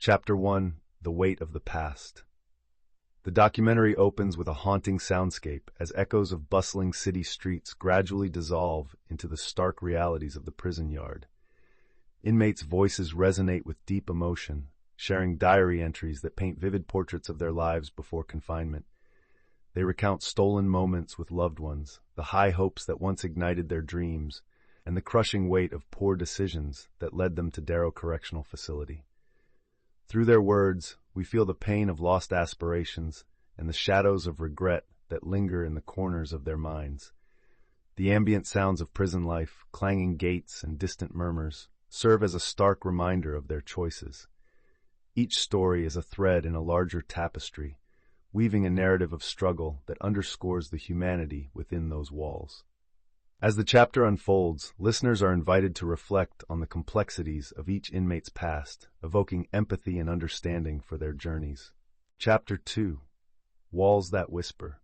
Chapter 1: The Weight of the Past. The documentary opens with a haunting soundscape as echoes of bustling city streets gradually dissolve into the stark realities of the prison yard. Inmates' voices resonate with deep emotion, sharing diary entries that paint vivid portraits of their lives before confinement. They recount stolen moments with loved ones, the high hopes that once ignited their dreams, and the crushing weight of poor decisions that led them to Darrow Correctional Facility. Through their words, we feel the pain of lost aspirations and the shadows of regret that linger in the corners of their minds. The ambient sounds of prison life, clanging gates and distant murmurs, serve as a stark reminder of their choices. Each story is a thread in a larger tapestry, weaving a narrative of struggle that underscores the humanity within those walls. As the chapter unfolds, listeners are invited to reflect on the complexities of each inmate's past, evoking empathy and understanding for their journeys. Chapter 2: Walls That Whisper.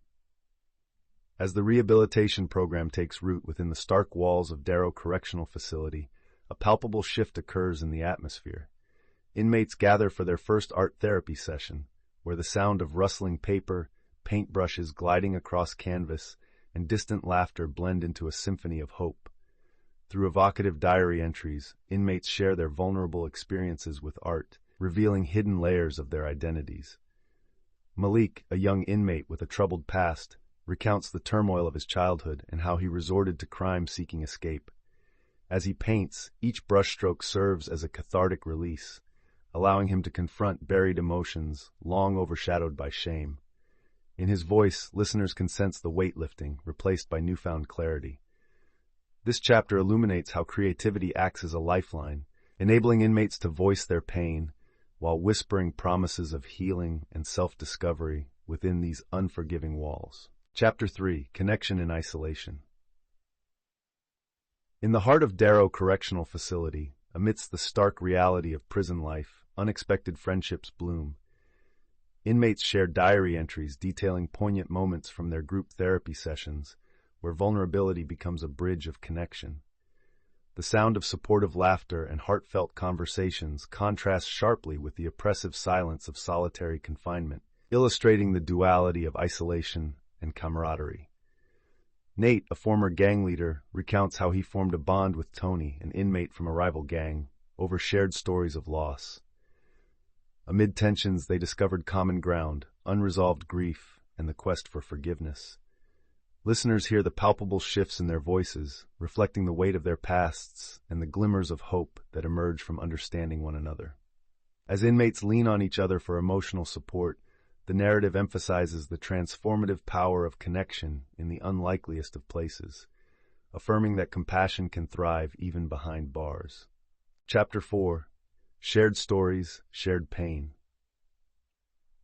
As the rehabilitation program takes root within the stark walls of Darrow Correctional Facility, a palpable shift occurs in the atmosphere. Inmates gather for their first art therapy session, where the sound of rustling paper, paintbrushes gliding across canvas, and distant laughter blend into a symphony of hope. Through evocative diary entries, inmates share their vulnerable experiences with art, revealing hidden layers of their identities. Malik, a young inmate with a troubled past, recounts the turmoil of his childhood and how he resorted to crime seeking escape. As he paints, each brushstroke serves as a cathartic release, allowing him to confront buried emotions long overshadowed by shame. In his voice, listeners can sense the weight lifting, replaced by newfound clarity. This chapter illuminates how creativity acts as a lifeline, enabling inmates to voice their pain, while whispering promises of healing and self-discovery within these unforgiving walls. Chapter 3: Connection in Isolation. In the heart of Darrow Correctional Facility, amidst the stark reality of prison life, unexpected friendships bloom. Inmates share diary entries detailing poignant moments from their group therapy sessions, where vulnerability becomes a bridge of connection. The sound of supportive laughter and heartfelt conversations contrasts sharply with the oppressive silence of solitary confinement, illustrating the duality of isolation and camaraderie. Nate, a former gang leader, recounts how he formed a bond with Tony, an inmate from a rival gang, over shared stories of loss. Amid tensions, they discovered common ground, unresolved grief, and the quest for forgiveness. Listeners hear the palpable shifts in their voices, reflecting the weight of their pasts and the glimmers of hope that emerge from understanding one another. As inmates lean on each other for emotional support, the narrative emphasizes the transformative power of connection in the unlikeliest of places, affirming that compassion can thrive even behind bars. Chapter 4: Shared Stories, Shared Pain.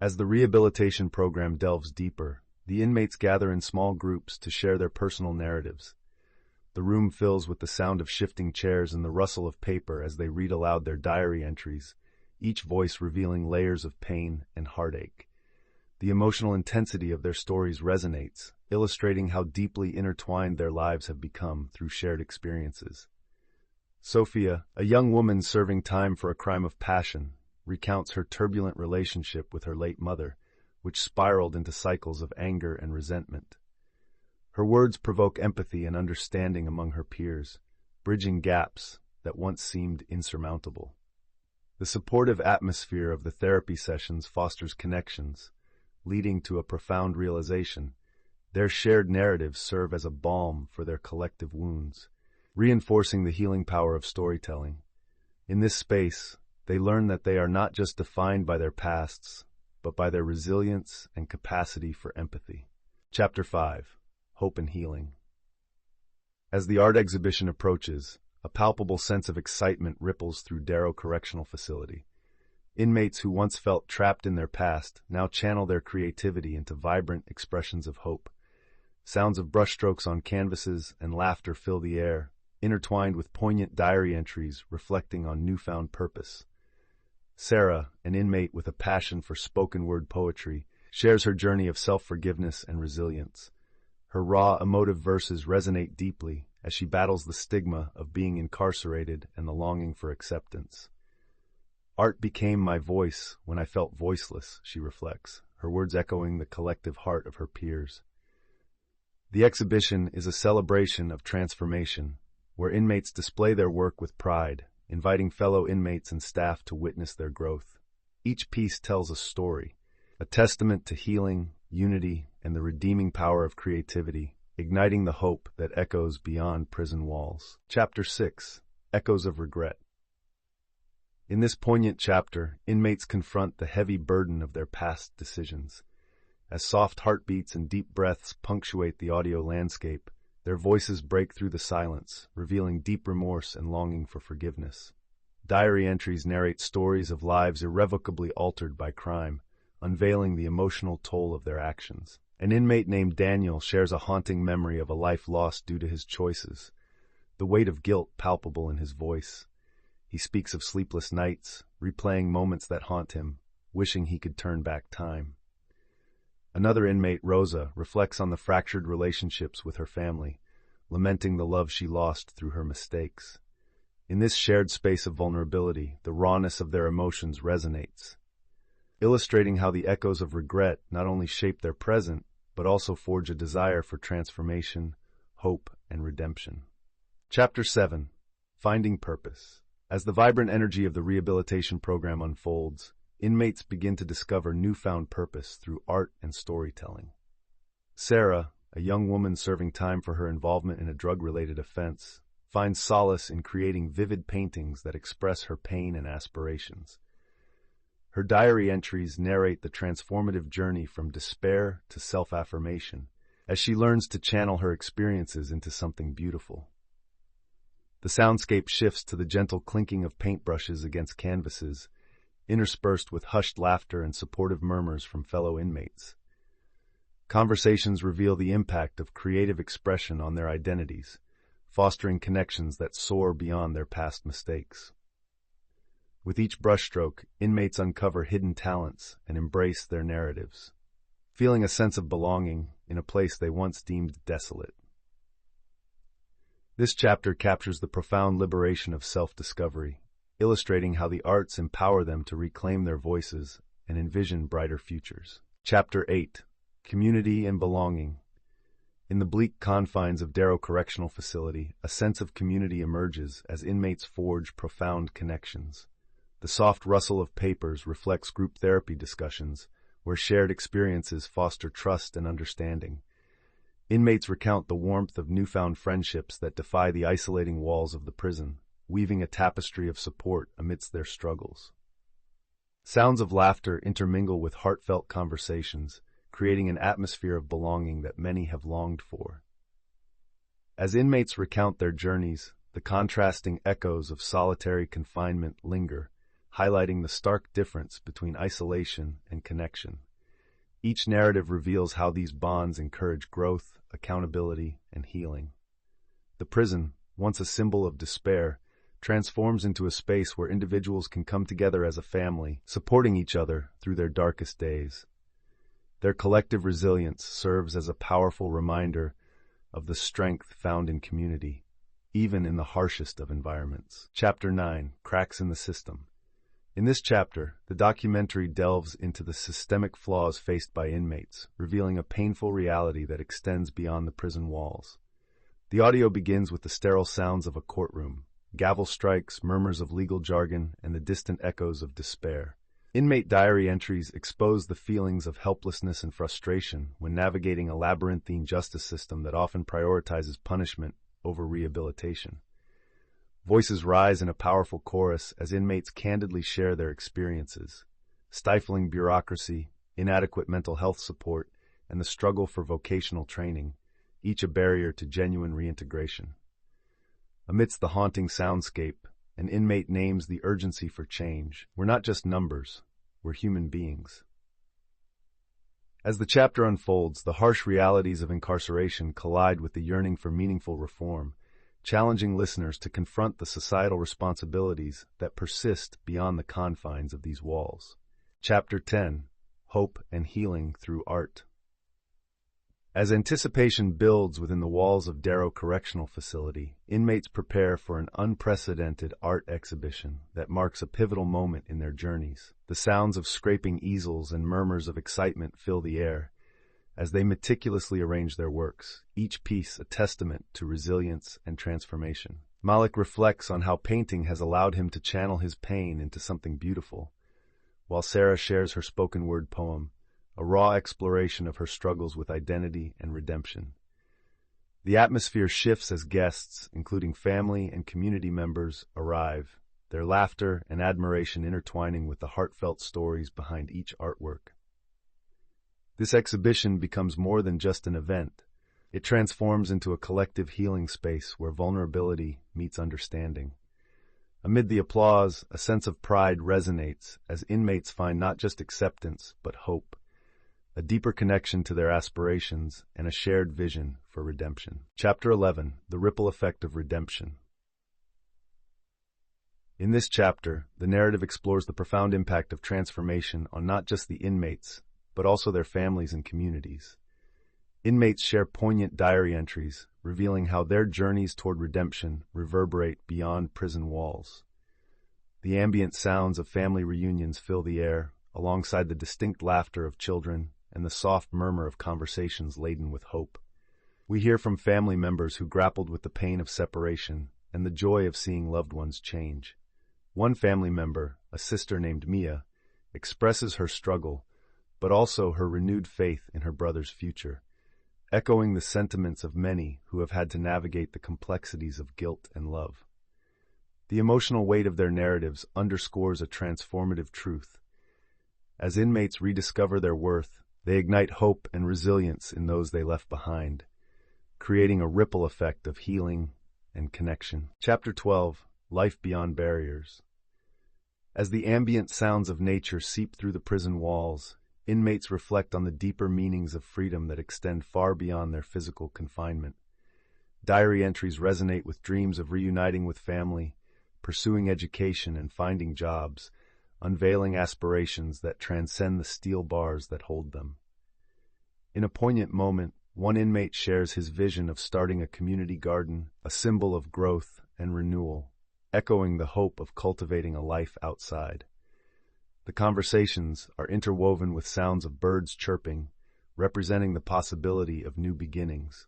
As the rehabilitation program delves deeper, the inmates gather in small groups to share their personal narratives. The room fills with the sound of shifting chairs and the rustle of paper as they read aloud their diary entries, each voice revealing layers of pain and heartache. The emotional intensity of their stories resonates, illustrating how deeply intertwined their lives have become through shared experiences. Sophia, a young woman serving time for a crime of passion, recounts her turbulent relationship with her late mother, which spiraled into cycles of anger and resentment. Her words provoke empathy and understanding among her peers, bridging gaps that once seemed insurmountable. The supportive atmosphere of the therapy sessions fosters connections, leading to a profound realization. Their shared narratives serve as a balm for their collective wounds, reinforcing the healing power of storytelling. In this space, they learn that they are not just defined by their pasts, but by their resilience and capacity for empathy. Chapter 5: Hope and Healing. As the art exhibition approaches, a palpable sense of excitement ripples through Darrow Correctional Facility. Inmates who once felt trapped in their past now channel their creativity into vibrant expressions of hope. Sounds of brushstrokes on canvases and laughter fill the air, intertwined with poignant diary entries reflecting on newfound purpose. Sarah, an inmate with a passion for spoken-word poetry, shares her journey of self-forgiveness and resilience. Her raw, emotive verses resonate deeply as she battles the stigma of being incarcerated and the longing for acceptance. Art became my voice when I felt voiceless, she reflects, her words echoing the collective heart of her peers. The exhibition is a celebration of transformation, where inmates display their work with pride, inviting fellow inmates and staff to witness their growth. Each piece tells a story, a testament to healing, unity, and the redeeming power of creativity, igniting the hope that echoes beyond prison walls. Chapter 6: Echoes of Regret. In this poignant chapter, inmates confront the heavy burden of their past decisions. As soft heartbeats and deep breaths punctuate the audio landscape, their voices break through the silence, revealing deep remorse and longing for forgiveness. Diary entries narrate stories of lives irrevocably altered by crime, unveiling the emotional toll of their actions. An inmate named Daniel shares a haunting memory of a life lost due to his choices, the weight of guilt palpable in his voice. He speaks of sleepless nights, replaying moments that haunt him, wishing he could turn back time. Another inmate, Rosa, reflects on the fractured relationships with her family, lamenting the love she lost through her mistakes. In this shared space of vulnerability, the rawness of their emotions resonates, illustrating how the echoes of regret not only shape their present, but also forge a desire for transformation, hope, and redemption. Chapter 7: Finding Purpose. As the vibrant energy of the rehabilitation program unfolds, inmates begin to discover newfound purpose through art and storytelling. Sarah, a young woman serving time for her involvement in a drug-related offense, finds solace in creating vivid paintings that express her pain and aspirations. Her diary entries narrate the transformative journey from despair to self-affirmation, as she learns to channel her experiences into something beautiful. The soundscape shifts to the gentle clinking of paintbrushes against canvases, interspersed with hushed laughter and supportive murmurs from fellow inmates. Conversations reveal the impact of creative expression on their identities, fostering connections that soar beyond their past mistakes. With each brushstroke, inmates uncover hidden talents and embrace their narratives, feeling a sense of belonging in a place they once deemed desolate. This chapter captures the profound liberation of self-discovery, illustrating how the arts empower them to reclaim their voices and envision brighter futures. Chapter 8: Community and Belonging. In the bleak confines of Darrow Correctional Facility, a sense of community emerges as inmates forge profound connections. The soft rustle of papers reflects group therapy discussions, where shared experiences foster trust and understanding. Inmates recount the warmth of newfound friendships that defy the isolating walls of the prison, weaving a tapestry of support amidst their struggles. Sounds of laughter intermingle with heartfelt conversations, creating an atmosphere of belonging that many have longed for. As inmates recount their journeys, the contrasting echoes of solitary confinement linger, highlighting the stark difference between isolation and connection. Each narrative reveals how these bonds encourage growth, accountability, and healing. The prison, once a symbol of despair, transforms into a space where individuals can come together as a family, supporting each other through their darkest days. Their collective resilience serves as a powerful reminder of the strength found in community, even in the harshest of environments. Chapter 9: Cracks in the System. In this chapter, the documentary delves into the systemic flaws faced by inmates, revealing a painful reality that extends beyond the prison walls. The audio begins with the sterile sounds of a courtroom, gavel strikes, murmurs of legal jargon, and the distant echoes of despair. Inmate diary entries expose the feelings of helplessness and frustration when navigating a labyrinthine justice system that often prioritizes punishment over rehabilitation. Voices rise in a powerful chorus as inmates candidly share their experiences. Stifling bureaucracy, inadequate mental health support, and the struggle for vocational training, each a barrier to genuine reintegration. Amidst the haunting soundscape, an inmate names the urgency for change. We're not just numbers, we're human beings. As the chapter unfolds, the harsh realities of incarceration collide with the yearning for meaningful reform, challenging listeners to confront the societal responsibilities that persist beyond the confines of these walls. Chapter 10: Hope and Healing Through Art. As anticipation builds within the walls of Darrow Correctional Facility, inmates prepare for an unprecedented art exhibition that marks a pivotal moment in their journeys. The sounds of scraping easels and murmurs of excitement fill the air as they meticulously arrange their works, each piece a testament to resilience and transformation. Malik reflects on how painting has allowed him to channel his pain into something beautiful, while Sarah shares her spoken word poem, a raw exploration of her struggles with identity and redemption. The atmosphere shifts as guests, including family and community members, arrive, their laughter and admiration intertwining with the heartfelt stories behind each artwork. This exhibition becomes more than just an event. It transforms into a collective healing space where vulnerability meets understanding. Amid the applause, a sense of pride resonates as inmates find not just acceptance, but hope, a deeper connection to their aspirations, and a shared vision for redemption. Chapter 11. The Ripple Effect of Redemption. In this chapter, the narrative explores the profound impact of transformation on not just the inmates, but also their families and communities. Inmates share poignant diary entries, revealing how their journeys toward redemption reverberate beyond prison walls. The ambient sounds of family reunions fill the air, alongside the distinct laughter of children and the soft murmur of conversations laden with hope. We hear from family members who grappled with the pain of separation and the joy of seeing loved ones change. One family member, a sister named Mia, expresses her struggle, but also her renewed faith in her brother's future, echoing the sentiments of many who have had to navigate the complexities of guilt and love. The emotional weight of their narratives underscores a transformative truth. As inmates rediscover their worth, they ignite hope and resilience in those they left behind, creating a ripple effect of healing and connection. Chapter 12. Life Beyond Barriers. As the ambient sounds of nature seep through the prison walls, inmates reflect on the deeper meanings of freedom that extend far beyond their physical confinement. Diary entries resonate with dreams of reuniting with family, pursuing education, and finding jobs, unveiling aspirations that transcend the steel bars that hold them. In a poignant moment, one inmate shares his vision of starting a community garden, a symbol of growth and renewal, echoing the hope of cultivating a life outside. The conversations are interwoven with sounds of birds chirping, representing the possibility of new beginnings.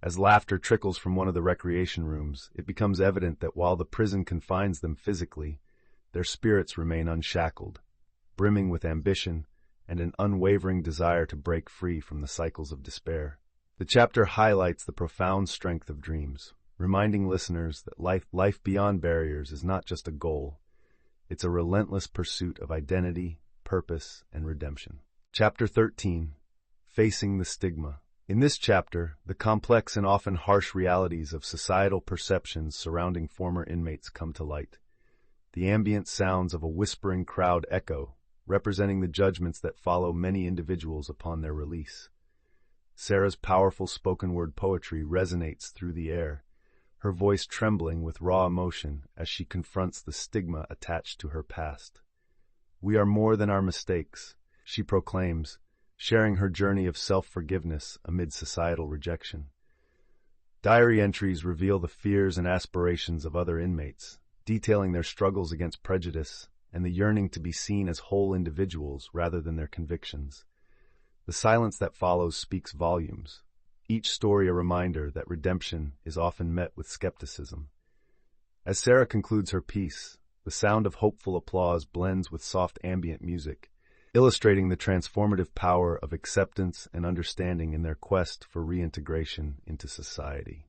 As laughter trickles from one of the recreation rooms, it becomes evident that while the prison confines them physically, their spirits remain unshackled, brimming with ambition and an unwavering desire to break free from the cycles of despair. The chapter highlights the profound strength of dreams, reminding listeners that life beyond barriers is not just a goal. It's a relentless pursuit of identity, purpose, and redemption. Chapter 13. Facing the Stigma. In this chapter, the complex and often harsh realities of societal perceptions surrounding former inmates come to light. The ambient sounds of a whispering crowd echo, representing the judgments that follow many individuals upon their release. Sarah's powerful spoken-word poetry resonates through the air, her voice trembling with raw emotion as she confronts the stigma attached to her past. "We are more than our mistakes," she proclaims, sharing her journey of self-forgiveness amid societal rejection. Diary entries reveal the fears and aspirations of other inmates, detailing their struggles against prejudice and the yearning to be seen as whole individuals rather than their convictions. The silence that follows speaks volumes, each story a reminder that redemption is often met with skepticism. As Sarah concludes her piece, the sound of hopeful applause blends with soft ambient music, illustrating the transformative power of acceptance and understanding in their quest for reintegration into society.